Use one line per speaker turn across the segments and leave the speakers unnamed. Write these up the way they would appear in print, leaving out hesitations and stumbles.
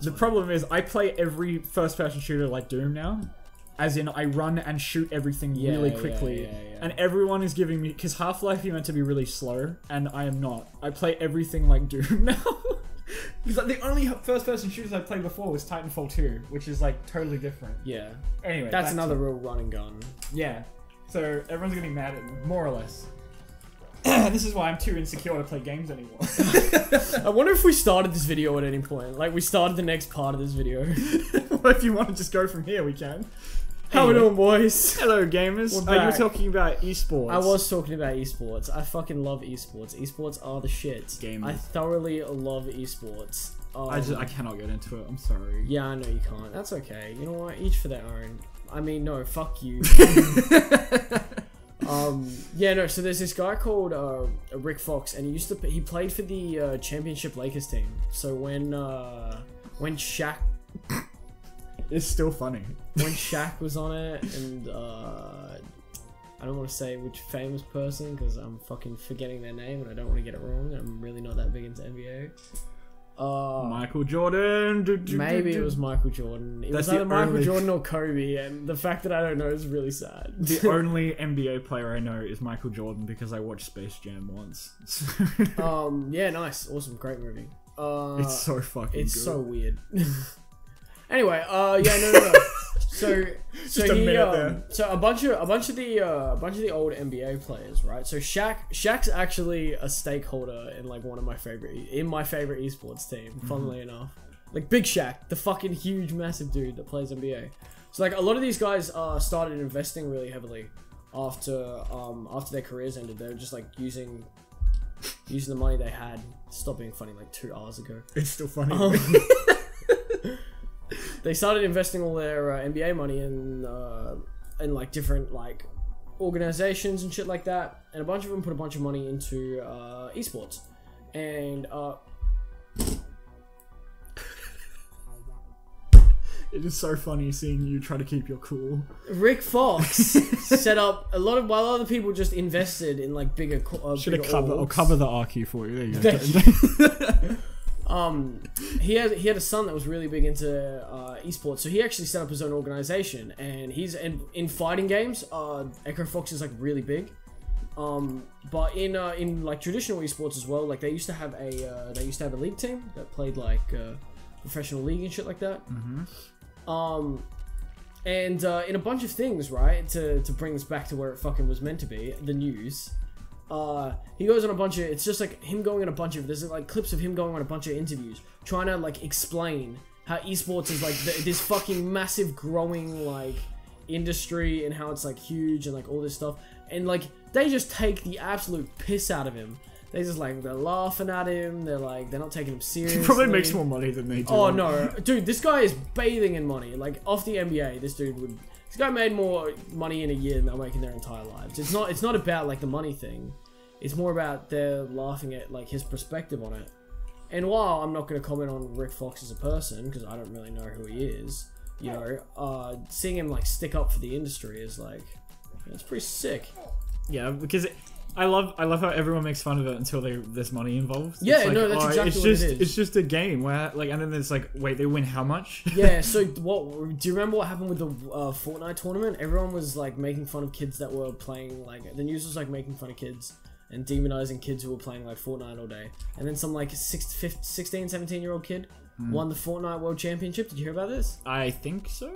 The problem is I play every first-person shooter like Doom now. As in, I run and shoot everything really quickly. And everyone is giving me... Because Half-Life is meant to be really slow, and I am not. I play everything like Doom now. Because like, the only first-person shooters I played before was Titanfall 2, which is like totally different.
Yeah.
Anyway,
that's another real run and gun.
Yeah. So everyone's getting mad at me, more or less. This is why I'm too insecure to play games anymore.
I wonder if we started this video at any point. Like, we started the next part of this video.
Well, if you want to just go from here, we can.
How we doing, boys?
Hello, gamers. You were talking about esports.
I was talking about esports. I fucking love esports. Esports are the shit.
Gamers.
I thoroughly love esports.
I cannot get into it. I'm sorry.
Yeah, I know you can't. That's okay. You know what? Each for their own. I mean, no, fuck you. Yeah, no. So there's this guy called Rick Fox, and he played for the championship Lakers team. So when Shaq.
It's still funny.
When Shaq was on it, and I don't want to say which famous person because I'm fucking forgetting their name and I don't want to get it wrong. I'm really not that big into NBA.
Michael Jordan.
Maybe it was Michael Jordan. It was either Michael Jordan or Kobe, and the fact that I don't know is really sad.
The only NBA player I know is Michael Jordan because I watched Space Jam once.
Yeah, nice, awesome, great movie.
It's so fucking good.
It's so weird. Anyway, yeah, no. So a bunch of the old NBA players, right? So Shaq's actually a stakeholder in like my favorite esports team. Funnily enough, like Big Shaq, the fucking huge, massive dude that plays NBA. So like a lot of these guys started investing really heavily after their careers ended. They were just like using the money they had. Stop being funny. Like 2 hours ago.
It's still funny.
They started investing all their NBA money in like different like organizations and shit like that, and a bunch of them put a bunch of money into esports, and
it is so funny seeing you try to keep your cool.
Rick Fox set up while other people just invested in like bigger.
Should have cover the RQ for you. There you go.
He had a son that was really big into esports, so he actually set up his own organization, and he's in fighting games. Echo Fox is like really big, but in like traditional esports as well. Like they used to have a league team that played like professional league and shit like that. And in a bunch of things, right, to bring this back to where it fucking was meant to be, the news. He goes on a bunch of, it's just like him going on a bunch of, there's like clips of him going on a bunch of interviews, trying to like explain how esports is like this fucking massive growing like industry, and how it's like huge and like all this stuff. And like, they just take the absolute piss out of him. They're laughing at him, they're not taking him seriously.
He probably makes more money than they do.
Oh no, dude, this guy is bathing in money. Like off the NBA, this guy made more money in a year than they're making their entire lives. It's not about like the money thing. It's more about they're laughing at like his perspective on it. And while I'm not going to comment on Rick Fox as a person because I don't really know who he is, you know, seeing him like stick up for the industry is like, it's pretty sick.
Yeah, because I love how everyone makes fun of it until there's money involved.
Yeah,
it's like,
no, that's exactly what it is.
It's just a game where like, and then there's like, wait, they win how much?
Yeah. So what? Do you remember what happened with the Fortnite tournament? Everyone was like making fun of kids that were playing. Like the news was like making fun of kids and demonizing kids who were playing like Fortnite all day. And then some like 16, 17-year-old kid won the Fortnite World Championship. Did you hear about this?
I think so.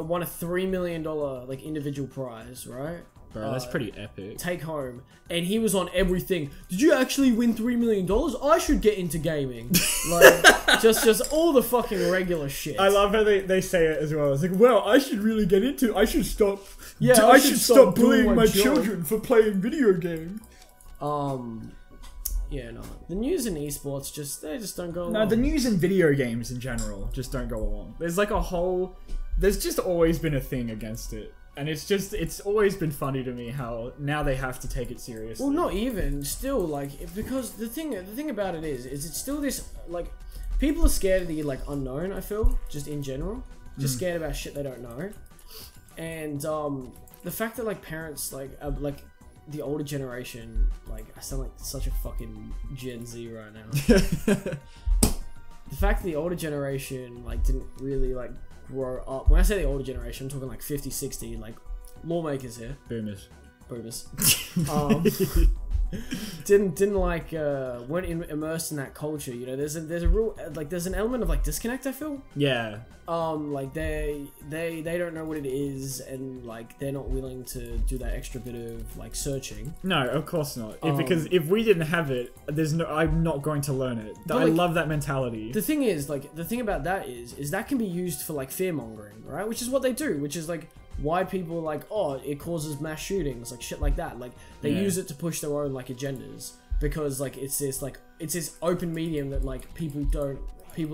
Won a $3 million like individual prize, right?
Bro, that's pretty epic.
Take home. And he was on everything. Did you actually win $3 million? I should get into gaming. Like, just all the fucking regular shit.
I love how they say it as well. It's like, well, I should really get into. I should stop.
Yeah,
I should stop bullying my children for playing video games.
Yeah, no. The news and esports they just don't go along.
No, the news and video games in general just don't go along. There's like there's just always been a thing against it. And it's always been funny to me how now they have to take it seriously.
Well, not even still, like, because the thing about it is it's still this, like, people are scared of the like unknown. I feel just in general, just scared about shit they don't know, and the fact that like parents like the older generation, like I sound like such a fucking Gen Z right now. the fact that the older generation like didn't really like grow up. When I say the older generation, I'm talking like 50, 60, like lawmakers here.
Boomers.
Didn't like weren't immersed in that culture. You know, there's a real like there's an element of like disconnect, I feel.
Yeah.
Like they don't know what it is, and like they're not willing to do that extra bit of like searching.
No, of course not. Because if we didn't have it, I'm not going to learn it. I love that mentality.
The thing is, like, the thing about that is that can be used for like fear mongering, right? Which is what they do. Which is like why people are like, oh, it causes mass shootings, like shit like that. Like they use it to push their own like agendas, because like it's this open medium that like people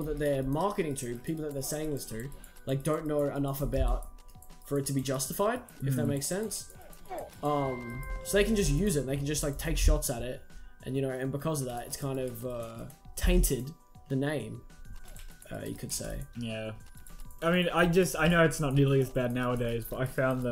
that they're marketing to, people that they're saying this to, like don't know enough about for it to be justified, if that makes sense. So they can just use it, and they can just like take shots at it, and you know, and because of that, it's kind of tainted the name, you could say.
Yeah. I mean, I know it's not nearly as bad nowadays, but I found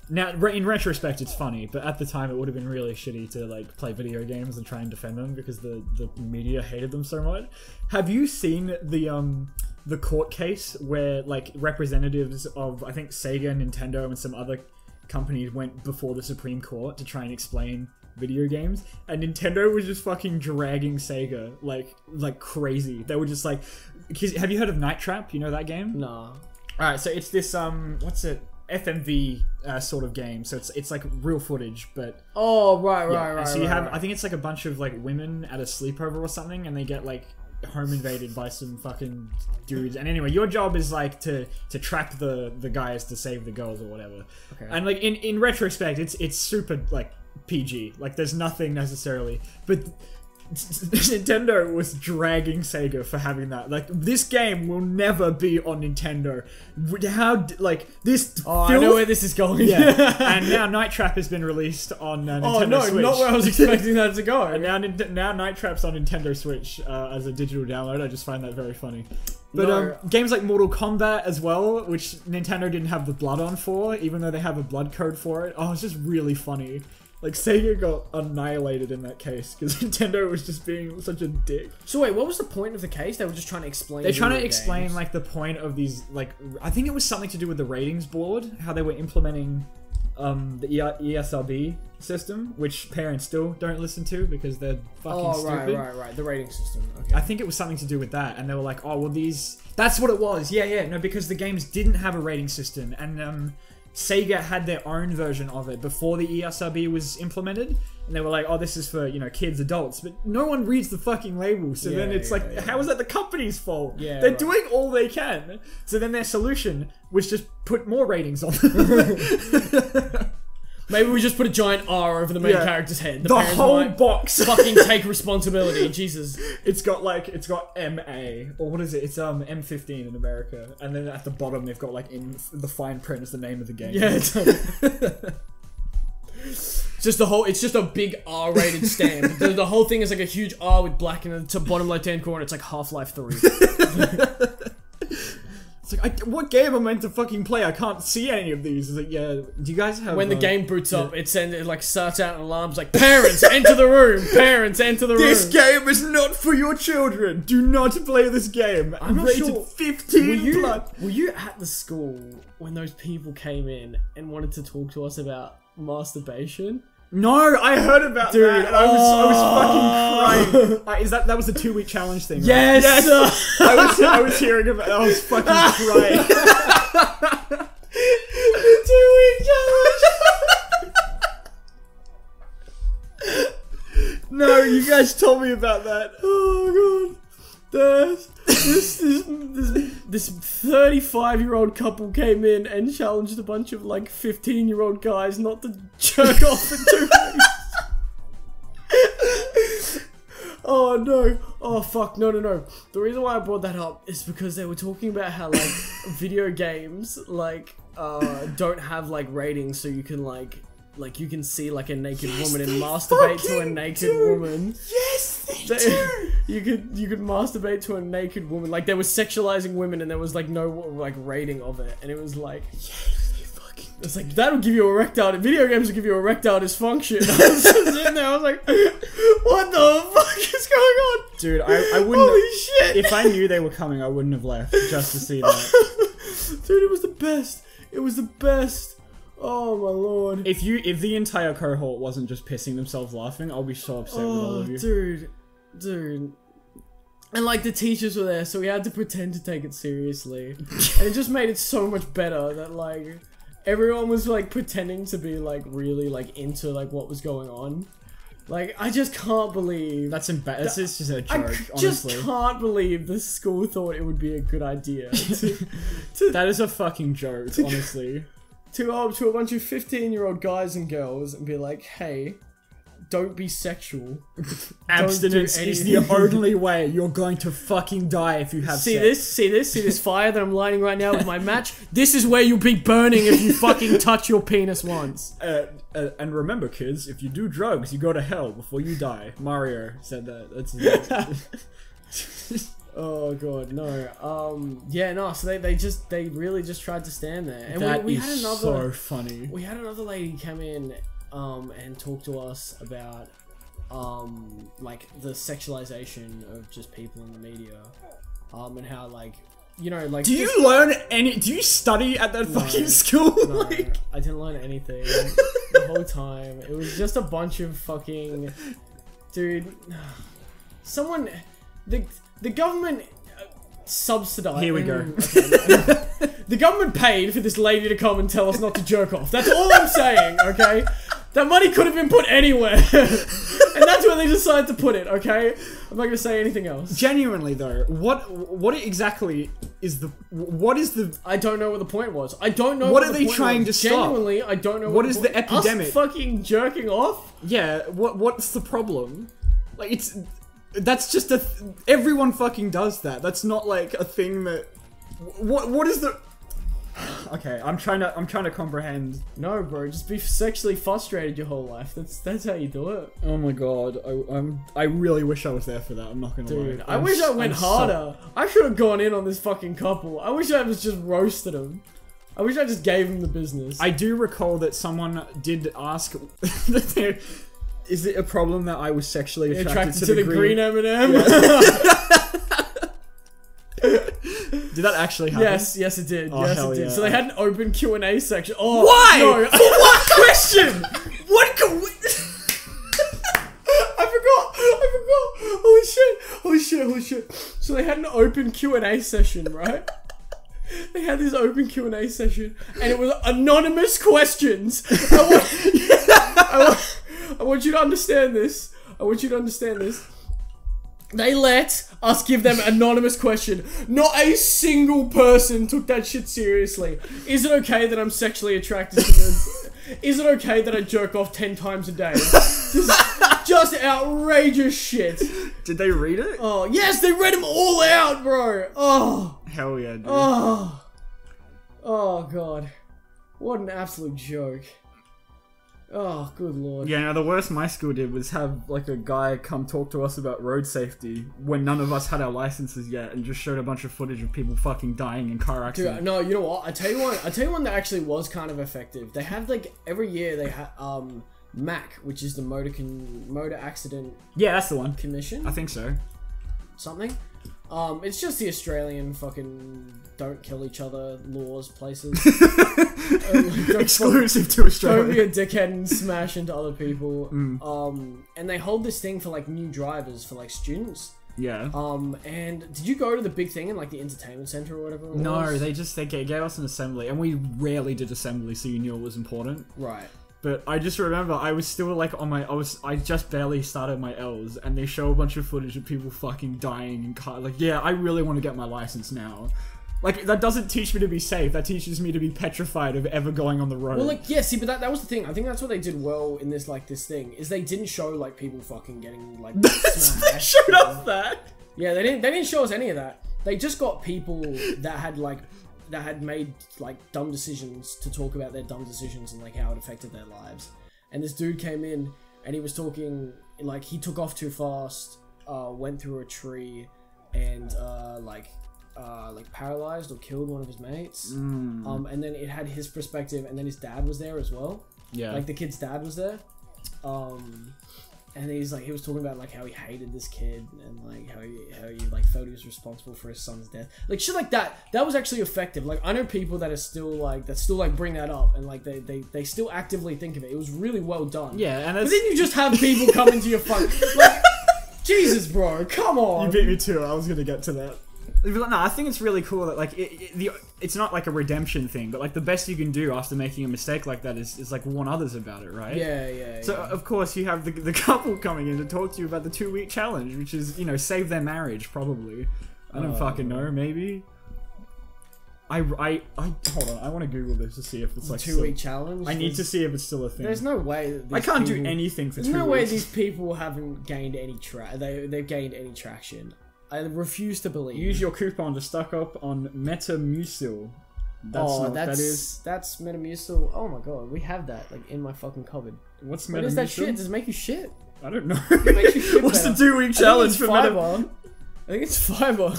now, in retrospect, it's funny, but at the time, it would have been really shitty to, like, play video games and try and defend them because the media hated them so much. Have you seen the court case where, like, representatives of, I think, Sega, Nintendo, and some other companies went before the Supreme Court to try and explain video games, and Nintendo was just fucking dragging Sega like crazy. They were just like, have you heard of Night Trap? You know that game?
Nah.
Alright, so it's this what's it? FMV sort of game. So it's like real footage, but right. So you have, I think it's like a bunch of like women at a sleepover or something, and they get like home invaded by some fucking dudes. And anyway, your job is like to trap the guys to save the girls or whatever. Okay. And like in retrospect, it's super like PG. Like there's nothing necessarily, but Nintendo was dragging Sega for having that. Like, this game will never be on Nintendo. How, like, this...
I know where this is going.
Yeah. And now Night Trap has been released on Nintendo Switch.
Not where I was expecting that to go.
And now Night Trap's on Nintendo Switch as a digital download. I just find that very funny. But games like Mortal Kombat as well, which Nintendo didn't have the blood on for, even though they have a blood code for it. Oh, it's just really funny. Like, Sega got annihilated in that case because Nintendo was just being such a dick.
So wait, what was the point of the case? They were just trying to explain.
They're trying to explain like the point of these, like, I think it was something to do with the ratings board, how they were implementing the ESRB system, which parents still don't listen to because they're fucking stupid.
Right. The rating system. Okay.
I think it was something to do with that, and they were like, oh well, that's what it was. Yeah. No, because the games didn't have a rating system, and Sega had their own version of it before the ESRB was implemented, and they were like, oh, this is for, you know, kids, adults, but no one reads the fucking label, so then it's like, how is that the company's fault? Yeah, they're doing all they can. So then their solution was just put more ratings on them.
Maybe we just put a giant R over the main character's head.
The whole box.
Fucking take responsibility, Jesus.
It's got MA, or what is it? It's M15 in America, and then at the bottom they've got like in the fine print is the name of the game.
Yeah, it's just a big R-rated stamp. The whole thing is like a huge R with black in the bottom left-hand corner. It's like Half-Life 3.
It's like, what game am I meant to fucking play? I can't see any of these. It's like, yeah, do you guys have...
When the game boots up, it like starts out an alarm. It's like, parents, enter the room! Parents, enter the room!
This game is not for your children! Do not play this game! I'm rated sure. 15 plus!
Were you at the school when those people came in and wanted to talk to us about masturbation?
No, I heard about that. I was fucking crying. That was the 2-week challenge thing, right?
Yes!
I was hearing about it. I was fucking crying.
The 2-week challenge!
No, you guys told me about that.
Oh god. This 35-year-old couple came in and challenged a bunch of like 15-year-old guys not to jerk off for 2 weeks. Oh no. Oh fuck. No. The reason why I brought that up is because they were talking about how like video games like don't have like ratings, so you can like you can see like a naked woman and masturbate to a naked woman.
Yes, they do.
You could masturbate to a naked woman. Like they were sexualizing women, and there was like no like rating of it, and it was like,
yes, they fucking
It's like, that'll give you erectile. Video games will give you erectile dysfunction. I was just sitting there, I was like, what the fuck is going on?
Dude, I wouldn't.
Holy shit.
If I knew they were coming, I wouldn't have left just to see that.
Dude, it was the best. It was the best. Oh my lord.
If the entire cohort wasn't just pissing themselves laughing, I'll be so upset with all of you.
Dude. And like the teachers were there, so we had to pretend to take it seriously. And it just made it so much better that like everyone was like pretending to be like really like into like what was going on. Like, I just can't believe
that's just a joke.
I just can't believe the school thought it would be a good idea.
That is a fucking joke, honestly.
To a bunch of 15-year-old guys and girls and be like, hey, don't be sexual.
Abstinence is the only way you're going to fucking die if you have sex.
See this fire that I'm lighting right now with my match? This is where you'll be burning if you fucking touch your penis once.
And remember, kids, if you do drugs, you go to hell before you die. Mario said that. That's
oh god, no. Yeah, no. So they really just tried to stand there. And
that
we
is
had another,
so funny.
We had another lady come in and talk to us about like the sexualization of just people in the media, and how like, you know, like,
do you study at that fucking school?
No, like, I didn't learn anything the whole time. It was just a bunch of fucking, dude. Someone, the government subsidized.
Here we go.
Okay, the government paid for this lady to come and tell us not to jerk off. That's all I'm saying. Okay, that money could have been put anywhere. And that's where they decided to put it, okay? I'm not gonna say anything else.
Genuinely though, what exactly is the
I don't know what the point was. I don't know
what are they trying to stop.
Genuinely, I don't know
what is the epidemic.
Us fucking jerking off?
Yeah, what's the problem? Like, that's just everyone fucking does that. That's not like a thing that what is the okay, I'm trying to comprehend.
No, bro, just be sexually frustrated your whole life. That's how you do it.
Oh my god, I really wish I was there for that. I'm not gonna lie.
I wish I went harder. I should have gone in on this fucking couple. I wish I was just roasted him. I wish I just gave him the business.
I do recall that someone did ask, is it a problem that I was sexually attracted to the green
M&M?
Yeah. Did that actually happen?
Yes it did.
Oh,
yes it did.
Yeah.
So they had an open Q&A section. Oh,
why?
No.
For what question? What?
I forgot. Holy shit. So they had an open Q&A session, right? They had this open Q&A session, and it was anonymous questions. I want you to understand this. They let us give them an anonymous question. Not a single person took that shit seriously. Is it okay that I'm sexually attracted to them? Is it okay that I jerk off 10 times a day? Just outrageous shit.
Did they read it?
Oh, yes, they read them all out, bro. Oh.
Hell yeah, dude.
Oh. Oh, God. What an absolute joke. Oh, good lord.
Yeah, no, the worst my school did was have, like, a guy come talk to us about road safety when none of us had our licenses yet, and just showed a bunch of footage of people fucking dying in car accidents.
Dude, no, you know what? I tell you one that actually was kind of effective. They have, like, every year they have, MAC, which is the Motor Accident...
Yeah, that's the one.
Commission?
I think so.
Something. It's just the Australian fucking don't kill each other laws places.
Exclusive to Australia.
Don't be a dickhead and smash into other people. And they hold this thing for like new drivers for like students.
Yeah.
And did you go to the big thing in like the entertainment center or whatever?
No, they gave us an assembly, and we rarely did assembly, so you knew it was important.
Right.
But I just remember I was still like I just barely started my L's, and they show a bunch of footage of people fucking dying in car. Like, yeah, I really want to get my license now. Like, that doesn't teach me to be safe. That teaches me to be petrified of ever going on the road.
Well, like, yeah, see, but that was the thing. I think that's what they did well in this, like, this thing, is they didn't show, like, people fucking getting, like, smashed.
They showed us that.
Yeah, they didn't show us any of that. They just got people that had, like, that had made, like, dumb decisions to talk about their dumb decisions and, like, how it affected their lives. And this dude came in, and he was talking, like, he took off too fast, went through a tree, and, like, like paralyzed or killed one of his mates. And then it had his perspective, and then his dad was there as well.
Yeah.
Like the kid's dad was there. And he's like, he was talking about like how he hated this kid and like how he like felt he was responsible for his son's death, like shit like that. That was actually effective. Like I know people that are still like bring that up and like they still actively think of it. It was really well done.
Yeah, and
but then you just have people come into your fuck. Like, Jesus, bro, come on.
You beat me too. I was gonna get to that. No, I think it's really cool that like it's not like a redemption thing, but like the best you can do after making a mistake like that is like warn others about it, right?
Yeah.
So of course you have the couple coming in to talk to you about the 2-week challenge, which is, you know, save their marriage probably. I don't fucking know, maybe. I hold on, I want to Google this to see if it's like
2-week challenge.
I need to see if it's still a thing.
There's no way that
I can't do anything for 2 weeks.
There's no way these people haven't gained any they've gained any traction. I refuse to believe.
Use your coupon to stock up on Metamucil.
That's Metamucil. Oh my god, we have that like in my fucking cupboard.
What's Metamucil?
What is that shit? Does it make you shit?
I don't know.
It makes you shit.
What's the 2-week challenge for
fiber? I think it's fiber.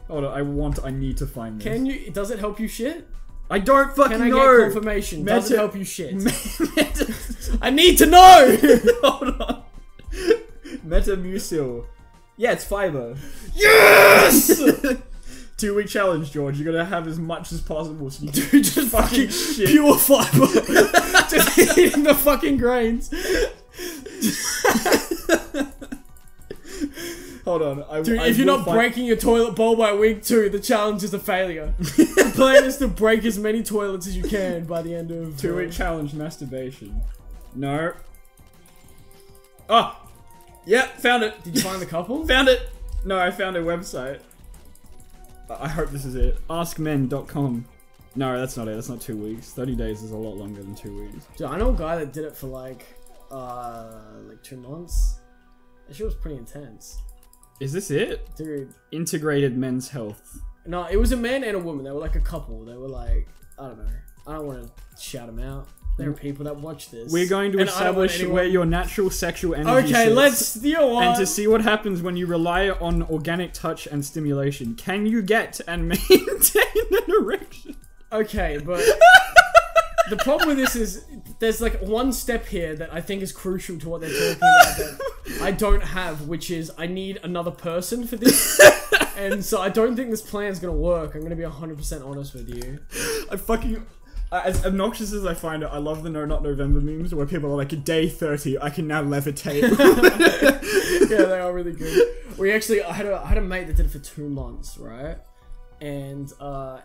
Hold on, I need to find this.
Does it help you shit?
I don't fucking know.
Can I get confirmation? Does it help you shit? I need to know!
Hold on. Metamucil. Yeah, it's fiber.
Yes!
2-week challenge, George. You're gonna have as much as possible so you
can just fucking shit. Pure fiber. Just eating the fucking grains.
Hold on.
Dude, if you're not breaking your toilet bowl by week 2, the challenge is a failure. The plan is to break as many toilets as you can by the end of...
2-week challenge masturbation. No. Oh! Yep, found it.
Did you find the couple?
Found it! No, I found a website. I hope this is it. Askmen.com. No, that's not it. That's not 2 weeks. 30 days is a lot longer than 2 weeks.
Dude, I know a guy that did it for like 2 months. That shit was pretty intense.
Is this it?
Dude.
Integrated Men's Health.
No, it was a man and a woman. They were like a couple. They were like, I don't know. I don't want to shout them out. There are people that watch this.
We're going to establish where your natural sexual energy
sits.
Let's
deal on.
And to see what happens when you rely on organic touch and stimulation. Can you get and maintain an erection?
Okay, but the problem with this is there's like one step here that I think is crucial to what they're talking about that I don't have, which is I need another person for this. And so I don't think this plan is going to work. I'm going to be 100% honest with you.
As obnoxious as I find it, I love the No Not November memes where people are like, day 30, I can now levitate.
Yeah, they are really good. I had a mate that did it for 2 months, right? And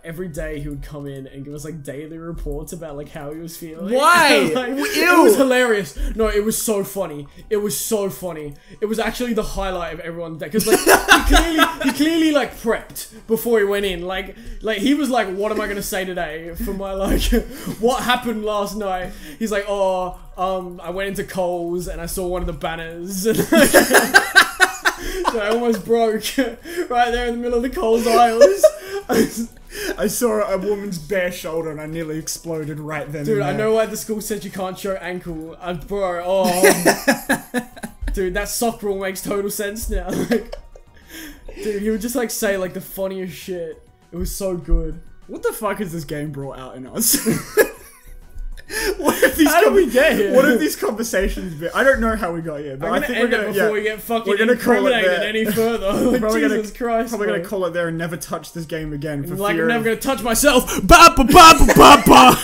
every day he would come in and give us like daily reports about like how he was feeling.
Why?
Like, it was hilarious. No, it was so funny. It was so funny. It was actually the highlight of everyone's day because like he clearly like prepped before he went in. Like he was like, what am I gonna say today for my like what happened last night? He's like, I went into Coles and I saw one of the banners. So I almost broke right there in the middle of the Coles aisles.
I saw a woman's bare shoulder and I nearly exploded right then.
Dude, I know why the school said you can't show ankle. Bro, dude, that sock rule makes total sense now. Like, dude, he would just like say like the funniest shit. It was so good.
What the fuck has this game brought out in us?
How did we get here?
What have these conversations been? I don't know how we got here, but I think we're gonna
before we get fucking incriminated any further. Like, Jesus Christ,
probably gonna call it there and never touch this game again. For
like
fear
I'm never
of...
gonna touch myself. Ba ba ba ba ba ba.